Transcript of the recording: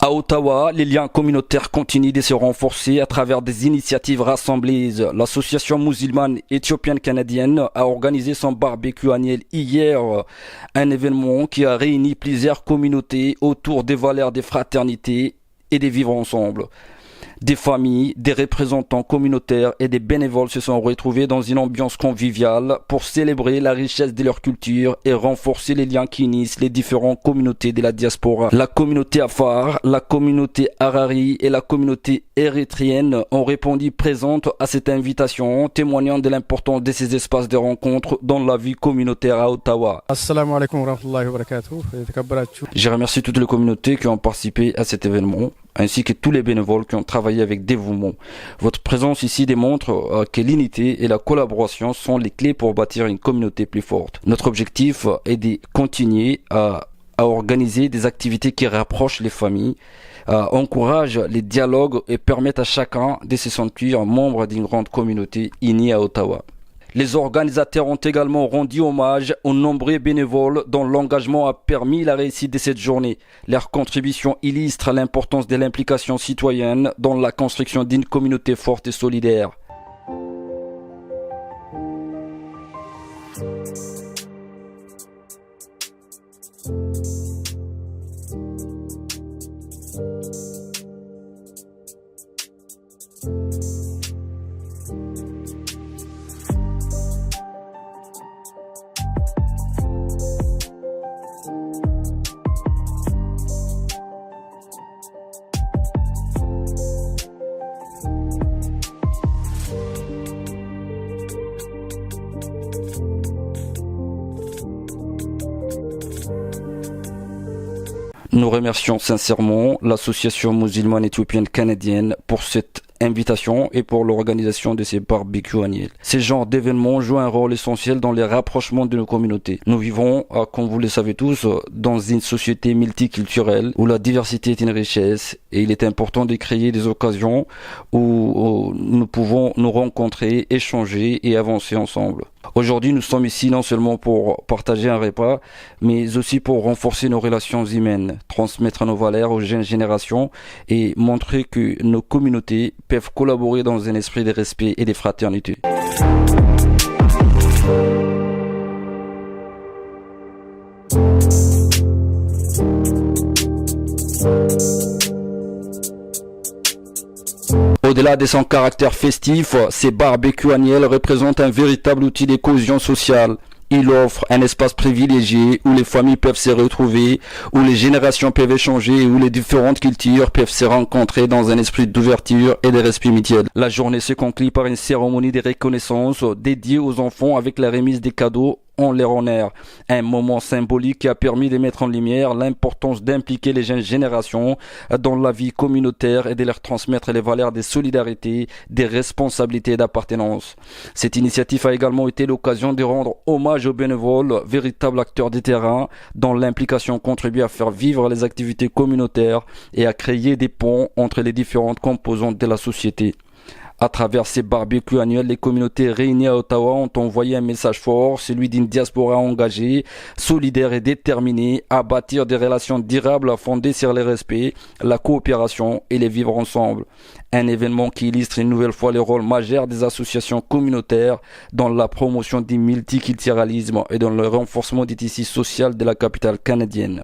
À Ottawa, les liens communautaires continuent de se renforcer à travers des initiatives rassemblées. L'association musulmane éthiopienne canadienne a organisé son barbecue annuel hier, un événement qui a réuni plusieurs communautés autour des valeurs de fraternité et de vivre ensemble. Des familles, des représentants communautaires et des bénévoles se sont retrouvés dans une ambiance conviviale pour célébrer la richesse de leur culture et renforcer les liens qui unissent les différentes communautés de la diaspora. La communauté Afar, la communauté Harari et la communauté érythréenne ont répondu présentes à cette invitation, témoignant de l'importance de ces espaces de rencontre dans la vie communautaire à Ottawa. Assalamu alaikum wa rahmatullahi wa barakatuh. Je remercie toutes les communautés qui ont participé à cet événement, ainsi que tous les bénévoles qui ont travaillé avec dévouement. Votre présence ici démontre que l'unité et la collaboration sont les clés pour bâtir une communauté plus forte. Notre objectif est de continuer à organiser des activités qui rapprochent les familles, encouragent les dialogues et permettent à chacun de se sentir membre d'une grande communauté unie à Ottawa. Les organisateurs ont également rendu hommage aux nombreux bénévoles dont l'engagement a permis la réussite de cette journée. Leur contribution illustre l'importance de l'implication citoyenne dans la construction d'une communauté forte et solidaire. Nous remercions sincèrement l'association musulmane éthiopienne canadienne pour cette invitation et pour l'organisation de ces barbecues annuels. Ces genres d'événements jouent un rôle essentiel dans les rapprochements de nos communautés. Nous vivons, comme vous le savez tous, dans une société multiculturelle où la diversité est une richesse et il est important de créer des occasions où nous pouvons nous rencontrer, échanger et avancer ensemble. Aujourd'hui, nous sommes ici non seulement pour partager un repas, mais aussi pour renforcer nos relations humaines, transmettre nos valeurs aux jeunes générations et montrer que nos communautés peuvent collaborer dans un esprit de respect et de fraternité. Au-delà de son caractère festif, ces barbecues annuels représentent un véritable outil de cohésion sociale. Il offre un espace privilégié où les familles peuvent se retrouver, où les générations peuvent échanger et où les différentes cultures peuvent se rencontrer dans un esprit d'ouverture et de respect mutuel. La journée se conclut par une cérémonie de reconnaissance dédiée aux enfants avec la remise des cadeaux en leur honneur. Un moment symbolique qui a permis de mettre en lumière l'importance d'impliquer les jeunes générations dans la vie communautaire et de leur transmettre les valeurs de solidarité, de responsabilité et d'appartenance. Cette initiative a également été l'occasion de rendre hommage aux bénévoles, véritables acteurs de terrain, dont l'implication contribue à faire vivre les activités communautaires et à créer des ponts entre les différentes composantes de la société. À travers ces barbecues annuels, les communautés réunies à Ottawa ont envoyé un message fort, celui d'une diaspora engagée, solidaire et déterminée à bâtir des relations durables fondées sur le respect, la coopération et les vivre ensemble. Un événement qui illustre une nouvelle fois le rôle majeur des associations communautaires dans la promotion du multiculturalisme et dans le renforcement du tissu social de la capitale canadienne.